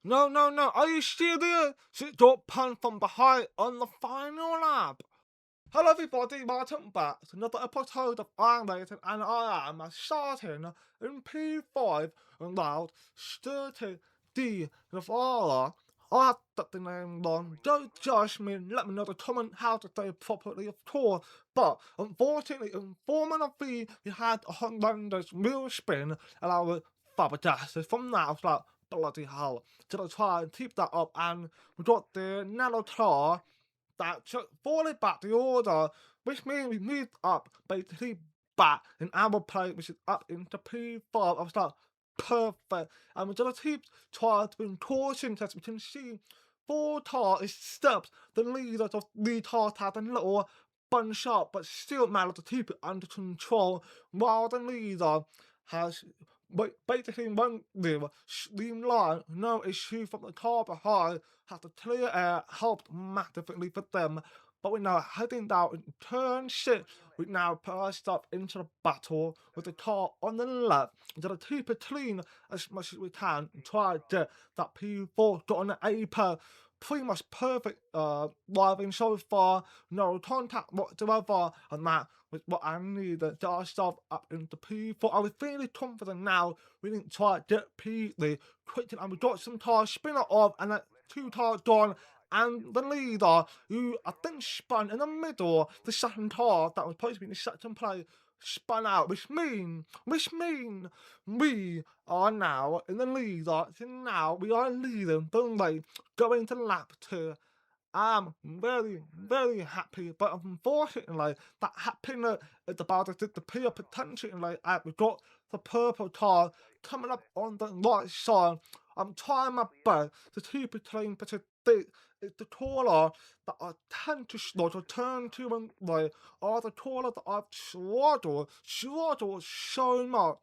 No, no, no, are you serious? Sit your pan from behind on the final lap. Hello everybody, welcome back to another episode of iRacing, and I am starting in P5 and now Circuito De Navarra. I have got the name wrong, don't judge me, let me know in the comment how to say it properly of course, but unfortunately in Formula Vee we had a horrendous wheel spin and I was flabbergasted. From now I was like, bloody hell, did I try and keep that up, and we got the nano car that took falling back the order, which means we moved up basically back in our play, which is up into P5. I was like, perfect. And we're gonna keep trying to win caution as we can see 4 car is steps. The leaders of the cars had a little bunch up, but still managed to keep it under control, while the leader has basically one live streamline, no issue from the car behind, had the clear air, helped massively for them. But we're now heading down in turn 6. We now pressed up into the battle with the car on the left. We're gonna keep it clean as much as we can and try to get that P4 got on the A pair. Pretty much perfect driving so far, no contact whatsoever, and that was what I needed to get ourselves up into P4. I was really confident now we didn't try to get P3 quickly, and we got some cars spinner off, and that 2 cars gone, and the leader, who I think spun in the middle, the second car that was supposed to be in the second place, spun out, which mean we are now in the leader. So now we are leading the race, going to lap 2. I'm very, very happy, but unfortunately, that happiness is about to disappear potentially as we got the purple car coming up on the right side. I'm trying my best to keep it clean, but it's the caller that I tend to struggle to turn to and right, or the caller that I've struggled so much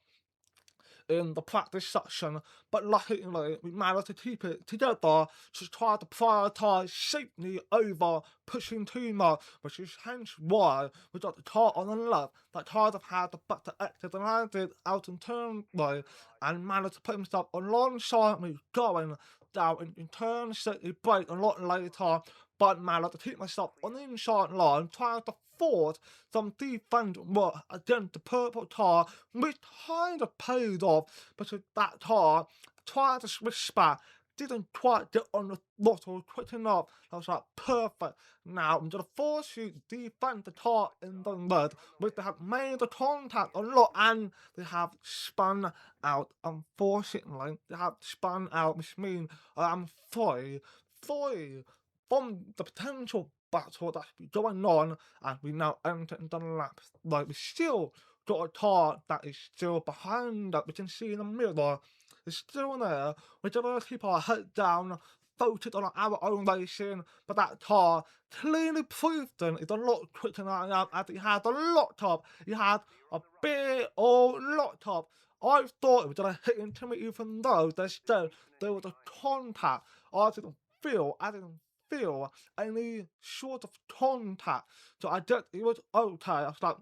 in the practice section, but luckily we managed to keep it together to try to prioritise safety over pushing too much, which is hence why we got the car on the left that kind of had the better exit than I did out in turn right, and managed to put himself alongside me going down in turn 6. He braked a lot later, but managed to keep myself on the inside line, trying to force some defense work against the purple car, which kind of paid off because that car tried to switch back, didn't quite get on the throttle quick enough. I was like, perfect. Now I'm gonna force you to defend the car in the red, which they have made the contact a lot, and they have spun out. Unfortunately, they have spun out, which means I am free from the potential battle that's going on, and we now enter into the laps. Like, we still got a car that is still behind us. We can see in the mirror, it's still there. We're gonna keep our head down, focused on our own racing, but that car clearly proved them it's a lot quicker than I am, as he had a laptop. He had a big old laptop. I thought it was gonna hit into me, even though there was a contact. I didn't feel any sort of contact. So I just, it was okay. I was like,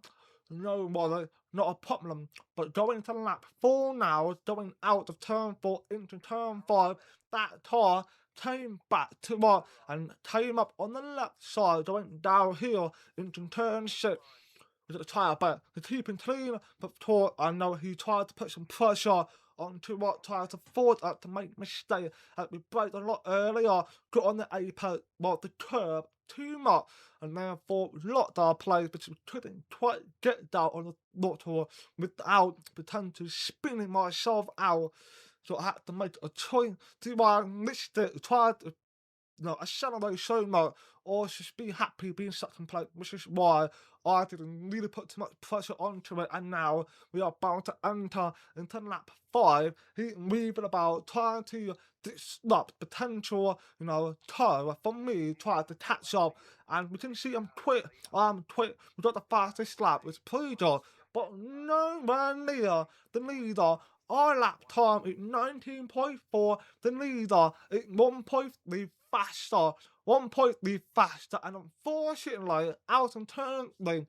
no worry, not a problem. But going to lap 4 now, going out of turn 4 into turn 5, that car came back to us and came up on the left side, going downhill into turn 6. We got to try our best to keep him clean, but I know he tried to put some pressure onto what tried to force us to make mistakes. We braked a lot earlier, got on the apex, well, the curb too much, and therefore locked our plays, but we couldn't quite get down on the throttle without potentially spinning myself out. So I had to make a choice. Do I missed it? Try to, I celebrate so much, or just be happy being second place, which is why I didn't really put too much pressure onto it. And now we are bound to enter into lap 5, moving about, trying to disrupt potential, tow from me, trying to catch up. And we can see I'm quick, we got the fastest lap, it's pretty good, but nowhere near the leader. Our lap time is 19.4, the leader is 1.3 faster, 1.3 faster, and unfortunately, out in turn lane,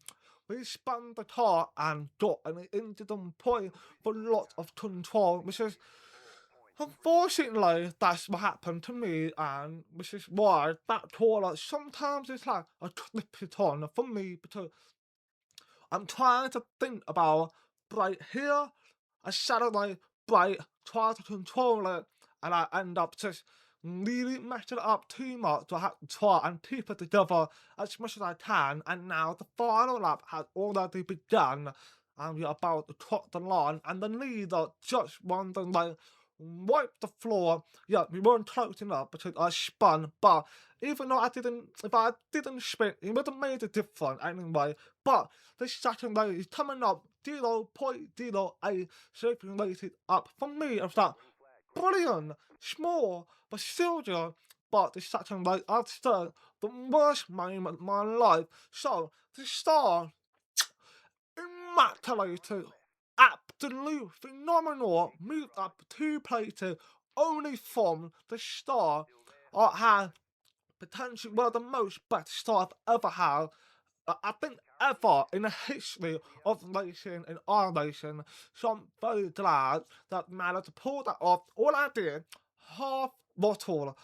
we spun the car and got an incident point for lots of control, which is Unfortunately, that's what happened to me, and which is why that tour, like, sometimes it's like a trip it on for me because I'm trying to think about, right here, I suddenly, right, try to control it, and I end up just really messing it up too much. So I have to try and keep it together as much as I can, and now the final lap has already begun, and we're about to cross the line, and the leader just wanted to, like, wipe the floor. Yeah, we weren't close enough because I spun, but even though if I didn't spin, it would have made a difference anyway. But this Saturday is coming up 0.08 second rated up. For me, it's like brilliant, small, but still good. But this Saturday, I've still the worst moment of my life. So, the star, immaculate, absolute phenomenal, moved up 2 places, only from the star. I had potentially one of the most best stars I've ever had. I think ever in the history of racing and iRacing. So I'm very glad that I managed to pull that off. All I did, half throttle,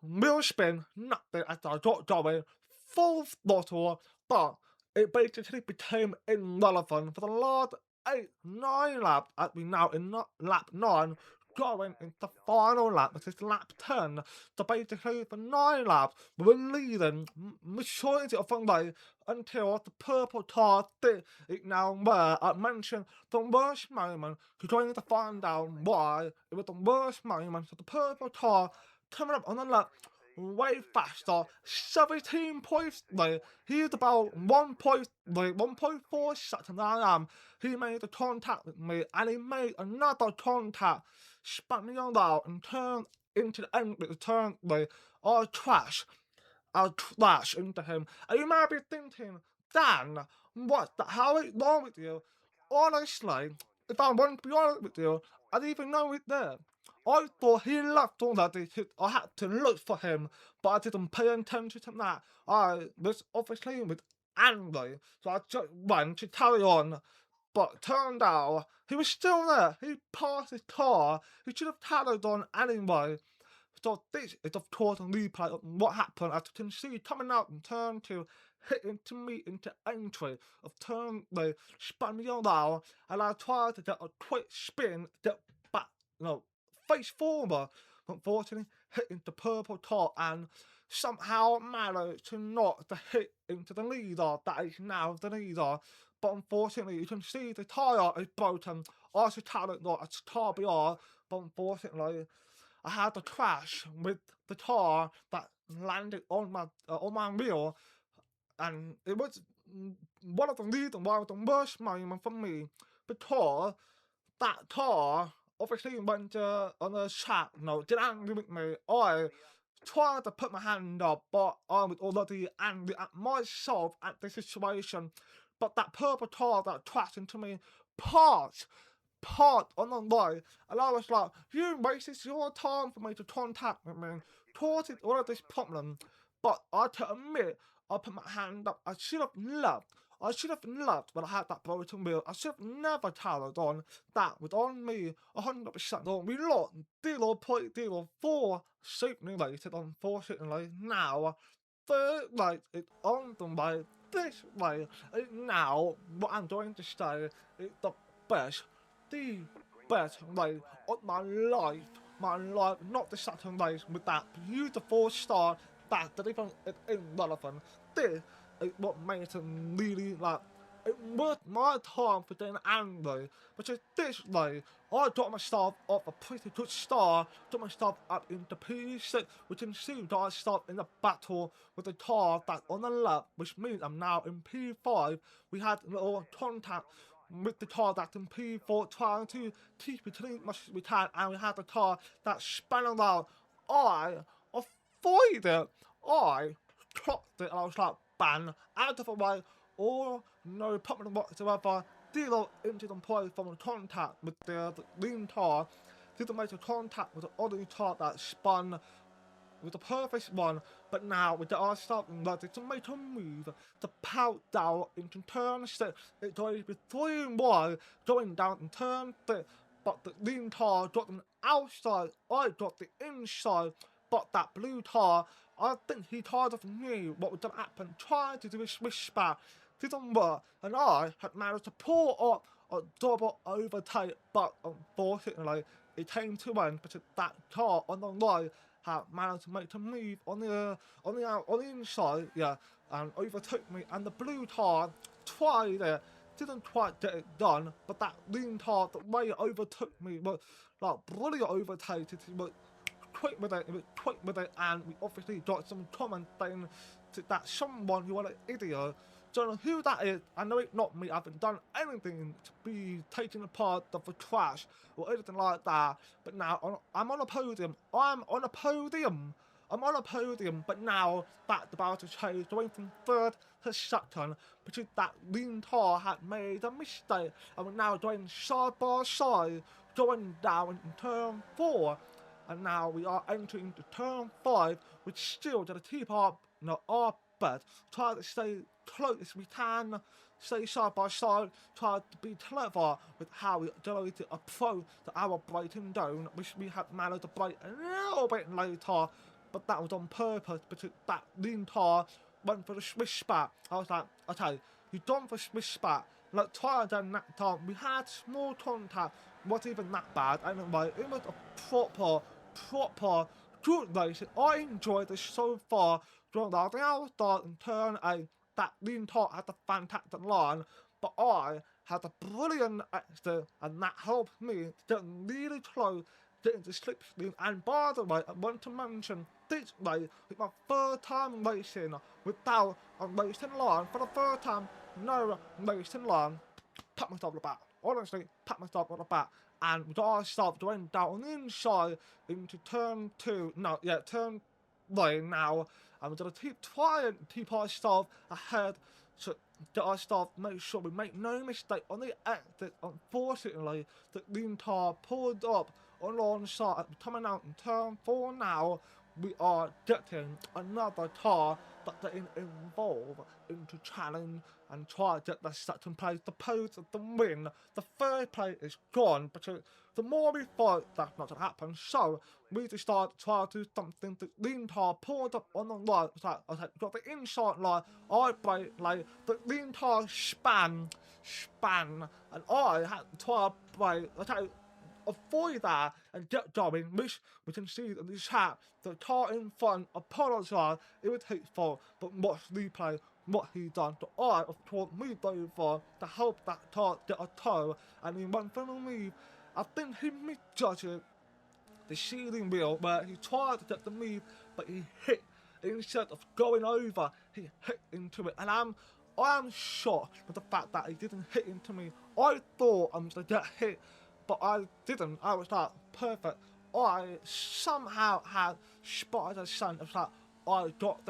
wheel spin, nothing as I got going, full throttle, but it basically became irrelevant for the last 8, 9 laps, as we now in lap 9, going into the final lap, which is lap 10. So basically, for 9 laps, we were leading majority of the way until the purple car did it now where I mentioned the worst moment, you're going to find out why it was the worst moment. So the purple car coming up on the lap way faster, 17.3. He's about 1.4 seconds I am. He made a contact with me, and he made another contact, spun me around and turned into the end with the turn way. I'll crash into him. And you might be thinking, Dan, what the hell is wrong with you? Honestly, if I want to be honest with you, I didn't even know it there. I thought he left already. I had to look for him, but I didn't pay attention to that. I was obviously with angry, so I just went to carry on. But turned out he was still there. He passed his car. He should have carried on anyway. So this is of course a replay of what happened as you can see coming out in turn 2, hitting to me into entry of turn 3, spun me around, and I tried to get a quick spin to get back, face forward. Unfortunately, hitting the purple car and somehow managed to not to hit into the leader that is now the leader. But unfortunately, you can see the tyre is broken. I should tell it not a car BR, but unfortunately, I had a crash with the car that landed on my wheel, and it was one of the reasons why it was the worst moment for me because that car obviously went on a track, did angry with me. I tried to put my hand up, but I was already angry at myself at the situation. But that purple car that crashed into me passed on the way, and I was like, you wasted your time for me to contact with me, causing all of this problem. But I have to admit, I put my hand up, I should have left. I should have left when I had that broken wheel. I should have never carried on. That was on me, 100%. We lost 0.04 safety rated, unfortunately. Now, third rate is on the way this way. And now, what I'm going to say is best the best race of my life. My life, not the Saturn race with that beautiful star that even is irrelevant. This is what makes it really like it worth my time for getting angry. Because this way, I got myself off a pretty good star, got myself up into P6, which can see that I start in the battle with the car that's on the left, which means I'm now in P5. We had a little contact with the car that's in P4 trying to keep it clean as much as we can, and we had the car that spun around. I avoided it. I clocked it, and I was like, bang, out of the way, or no problem whatsoever. Zero into the point from the contact with the lean car. Didn't make a contact with the other car that spun with the perfect one, but now with the ourselves ready to make a move to pout down into turn 6. It's going to be 3-1 going down in turn 3, but the lean car got an outside, I got the inside, but that blue tyre, I think he kind of knew what was going to happen, tried to do a swish back, didn't work, and I had managed to pull up a double overtake, but unfortunately, it came to end because that car on the right had managed to make a move on the inside, yeah, and overtook me, and the blue tyre tried it, didn't quite get it done, but that green tyre, the way it overtook me was like brilliant overtake. It was quick with it, and we obviously got some comment saying that someone who was an idiot. Don't know who that is. I know it's not me. I haven't done anything to be taken apart of the crash or anything like that. But now I'm on a podium. I'm on a podium. But now that's about to change, going from third to second, because that green car had made a mistake, and we're now going side by side, going down in turn 4. And now we are entering the turn 5, which still to keep our bed. Try to stay close as we can, stay side by side, try to be clever with how we generated a approach to our braking down, which we had managed to brake a little bit later, but that was on purpose because that lean car went for the swish back. I was like, okay, you've done for swish back, let's try again that time. We had small contact, wasn't even that bad. Anyway, it was a proper good race. I enjoyed this so far. During the outside in turn 8, that lean car had a fantastic line, but I had a brilliant exit, and that helped me to get really close, get into slipstream. And by the way, I want to mention this race is my third time racing without a racing line. For the first time, no racing line. Pat myself on the back. Honestly, pat myself on the back. And we got ourselves going down on the inside into turn 2. No, yeah, turn 3 now. And we're going to keep trying to keep ourselves ahead to get ourselves, make sure we make no mistake on the exit. Unfortunately, the green car pulled up alongside, coming out in turn 4 now. We are getting another car that's getting involved into challenge and try to get the second place, the pose of the win. The third place is gone because the more we thought that's not going to happen, so we decided to try to do something. The green car pulled up on the right, got the inside line, I brake late, the green car span, and I had to try to brake, avoid that and get going, which we can see in the chat. The car in front apologised, it was his fault, but watch replay what he done. So I, of course, moved over to help that car get a tow, and he went for the move. I think he misjudged the steering wheel where he tried to get the move, but he hit, instead of going over, he hit into it, and I'm shocked with the fact that he didn't hit into me. I thought I was going to get hit, but I didn't. I was like, perfect. I somehow had spotted a scent. It's like, I got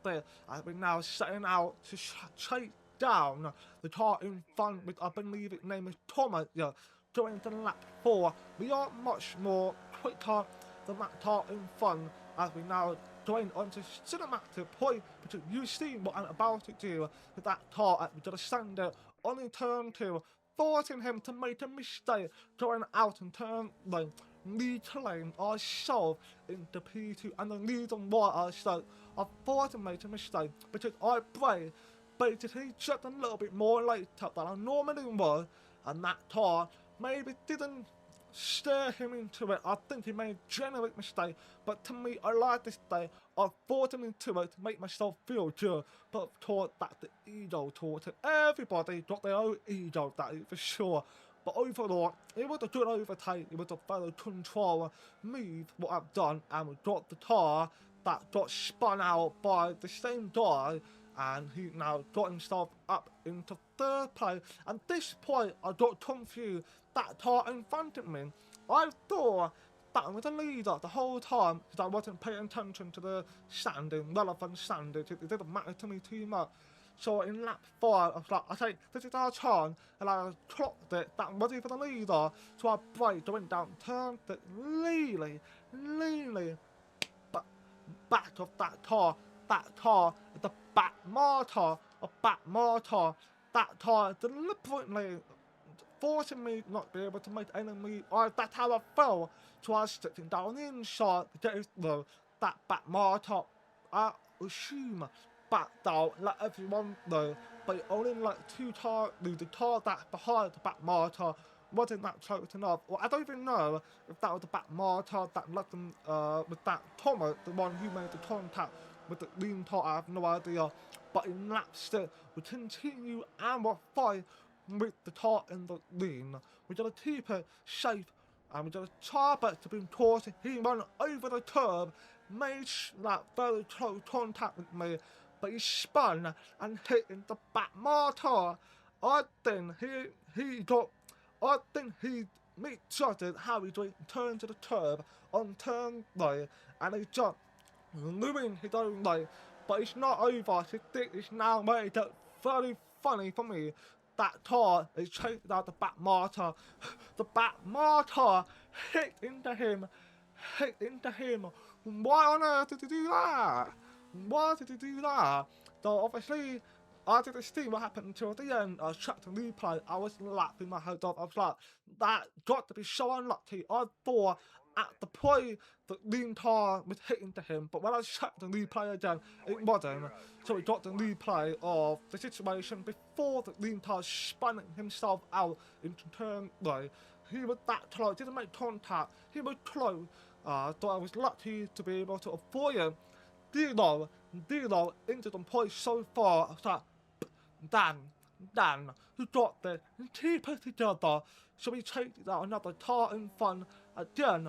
there. I've been now setting out to chase down the car in front, which I believe its name is Thomas. Yeah, going to lap 4. We are much more quicker than that car in front, as we now going on to cinematic point, because you see what I'm about to do with that car. We're going to send it on in turn 2, forcing him to make a mistake, going out in turn 1, reclaim ourselves into P2, and the reason why I said I thought I made a mistake, because I braked basically just a little bit more later than I normally would, and that car maybe didn't steer him into it. I think he made a genuine mistake, but to me, I like this day. I forced him into it to make myself feel good, but of course, that's the ego taught it. Everybody got their own ego, that is for sure. But overall, it was a good overtake. It was a very control move, what I've done, and we got the car that got spun out by the same guy, and he now got himself up into 3rd place. And this point, I got confused. That car in front of me, I thought that was the leader the whole time, because I wasn't paying attention to the standing, relevant standings. It didn't matter to me too much. So in lap 5, I was like, okay, this is our chance, and I clocked it, that wasn't even the leader, so I braked, I went down, turned it really, back of that car, the back motor, that car deliberately forcing me not to be able to make any move. That's how I felt. So I was sitting down inside to get that back motor. I assume back down, let everyone know, but only like the car that's behind the back motor wasn't that close enough. Well, I don't even know if that was the back motor that let them, with that Thomas, the one who made the contact with the lean car, I have no idea. But in that state, we continue our fight with the car in the lean. We gotta keep it safe, and we gotta try back to be cautious. He went over the curb, made that very close contact with me, but he spun and hit in the back motor. I think he misjudged how he turned to the curb on turn right, and he just ruined his own life. But it's not over. It's now made it very funny for me. That car is chasing out the back motor. The back motor hit into him. Why on earth did he do that? Why did he do that? So obviously, I didn't see what happened until the end. I checked the replay. I was laughing my head off. I was like, that got to be so unlucky. I thought at the point the lean car was hitting to him, but when I checked the replay again, it wasn't. So we got the replay of the situation before the lean car spun himself out into turn right. He was that close, didn't make contact, he was close. So I was lucky to be able to avoid him. D-Low into the point so far. I was like, Dan, you got this, and keep it together. So we take out another car in front again.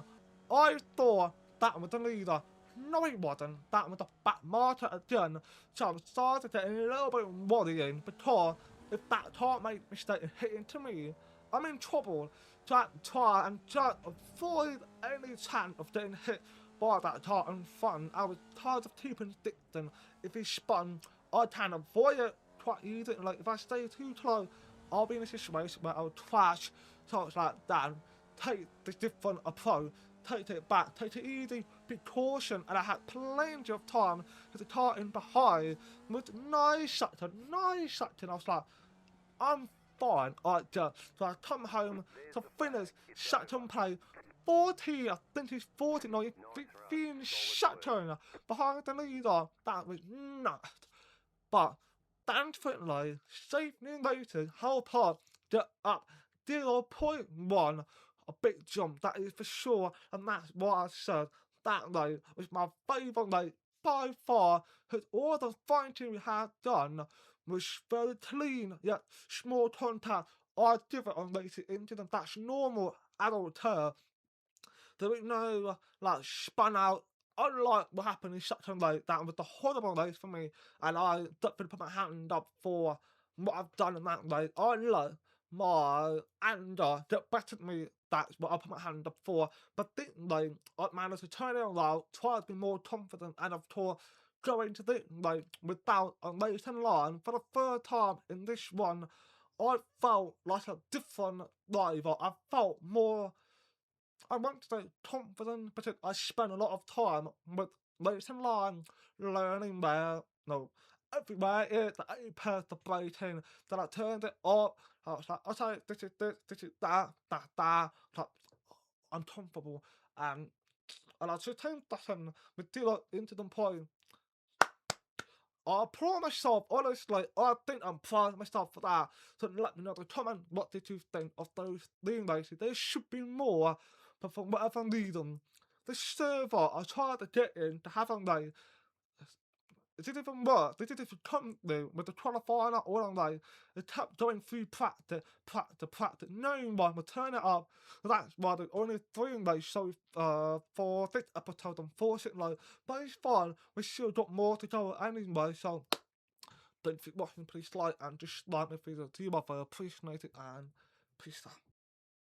I thought that was the leader. No, it wasn't. That was the back motor again. So I started getting a little bit worrying because if that car made a mistake and hit into me, I'm in trouble. So I try and just avoid any chance of getting hit by that car in front. I was tired of keeping distance. If he spun, I can avoid it quite easily. Like if I stay too close, I'll be in a situation where I'll crash. So it's like, Dan, take the different approach. Take it back, take it easy, be cautious, and I had plenty of time because the car in behind was nice sector. I was like, I'm fine. So I come home to finish second play. 14, I think it's 14, no, 15 second behind the leader. That was nuts. But thankfully, safely rated helped us get up 0.1. A big jump, that is for sure, and that's why I said that race was my favourite race by far, because all the fighting we had done was very clean, yet small contact. I give it on racing incident, that's normal adult turf. There was no, like, spun out, unlike what happened in second race. That was the horrible race for me, and I definitely put my hand up for what I've done in that race. I love my anger get better than me. That's what I put my hand up for. But this race, I managed to turn it around, try to be more confident, and of course, go into this race without a racing line for the third time in this one. I felt like a different driver. I felt more, I want to say confident, because I spent a lot of time with racing line, learning where, everywhere it is, that I pressed the braking, then I turned it up, I was like, okay, this is that, like, I'm comfortable, and I should take that and we do it into the point. I applaud myself, honestly, I think I'm proud of myself for that. So let me know in the comment, what did you think of those lean races? There should be more, but for whatever reason, the server I tried to get in to have a race, it didn't even work. They didn't even come through with the qualifying all online. It kept going through practice. No one would turn it up. That's why there's only 3 races so for this episode, unfortunately. But it's fine. We still got more to go anyway, so don't keep watching, please like and just like the video. Do you love it? I appreciate it, and peace out.